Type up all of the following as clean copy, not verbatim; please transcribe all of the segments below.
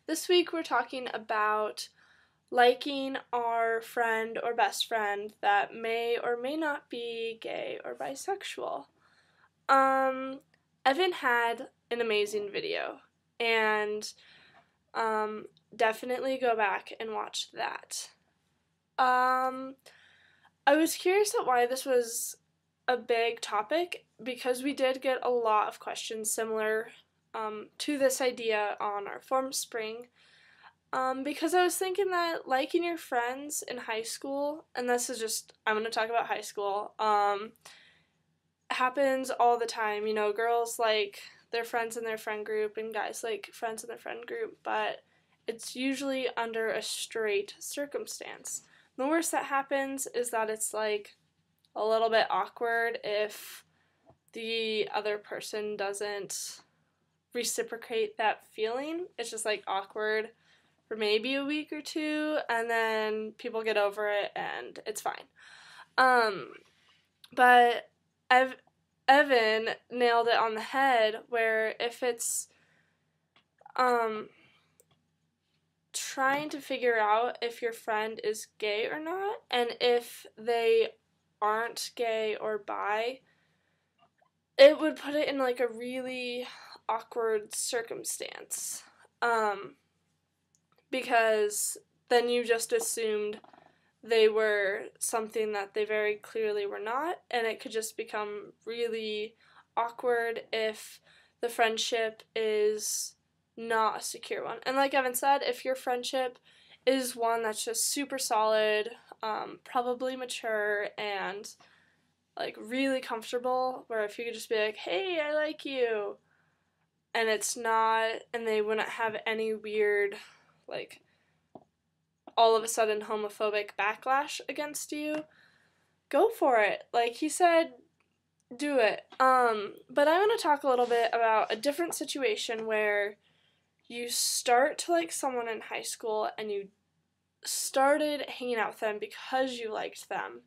This week we're talking about liking our friend or best friend that may or may not be gay or bisexual. Evan had an amazing video, and definitely go back and watch that. I was curious at why this was a big topic, because we did get a lot of questions similar to this idea on our Form Spring, because I was thinking that liking your friends in high school, and this is just, I'm going to talk about high school, happens all the time. You know, girls like their friends in their friend group, and guys like friends in their friend group, but it's usually under a straight circumstance. The worst that happens is that it's like a little bit awkward if the other person doesn't reciprocate that feeling. It's just like awkward for maybe a week or two, and then people get over it and it's fine. But Evan nailed it on the head, where if it's trying to figure out if your friend is gay or not, and if they aren't gay or bi, it would put it in like a really awkward circumstance, because then you just assumed they were something that they very clearly were not, and it could just become really awkward if the friendship is not a secure one. And like Evan said, if your friendship is one that's just super solid, probably mature, and like really comfortable, where if you could just be like, hey, I like you, and it's not, and they wouldn't have any weird, like, all of a sudden homophobic backlash against you, go for it. Like he said, do it. But I want to talk a little bit about a different situation where you start to like someone in high school, and you started hanging out with them because you liked them,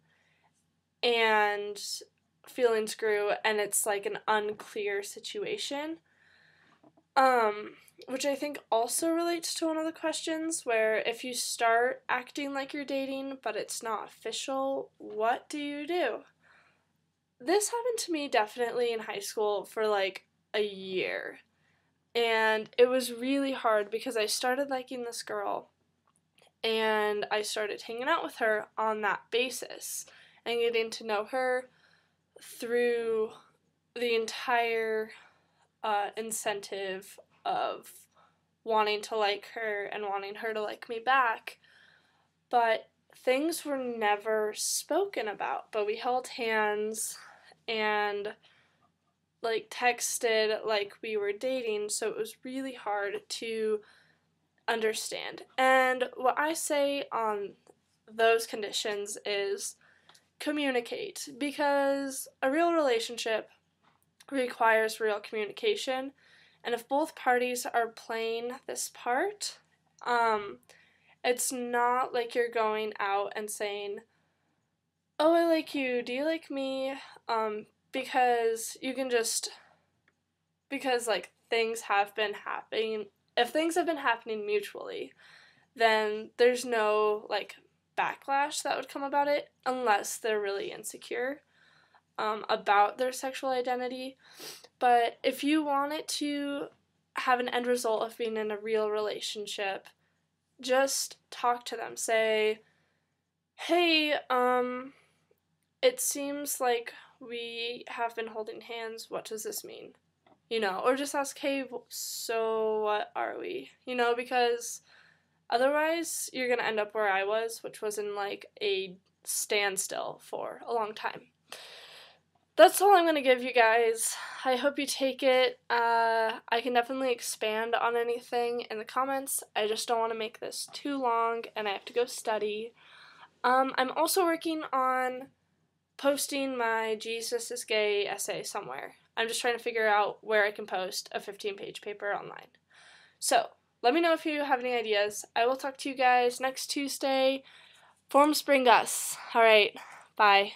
and feelings grew, and it's like an unclear situation. Which I think also relates to one of the questions, where if you start acting like you're dating but it's not official, what do you do? This happened to me definitely in high school for like a year, and it was really hard because I started liking this girl, and I started hanging out with her on that basis and getting to know her through the entire incentive of wanting to like her and wanting her to like me back, but things were never spoken about. But we held hands and like texted like we were dating, so it was really hard to understand. And what I say on those conditions is communicate, because a real relationship requires real communication. And if both parties are playing this part, it's not like you're going out and saying, oh, I like you, do you like me? Because you can just, because like things have been happening, if things have been happening mutually, then there's no like backlash that would come about it, unless they're really insecure about their sexual identity. But if you want it to have an end result of being in a real relationship, just talk to them. Say, hey, it seems like we have been holding hands. What does this mean? You know, or just ask, hey, so what are we? You know, because otherwise you're going to end up where I was, which was in like a standstill for a long time. That's all I'm going to give you guys. I hope you take it. I can definitely expand on anything in the comments. I just don't want to make this too long, and I have to go study. I'm also working on posting my Jesus is Gay essay somewhere. I'm just trying to figure out where I can post a 15-page paper online. So, let me know if you have any ideas. I will talk to you guys next Tuesday. Form Spring Us. Alright, bye.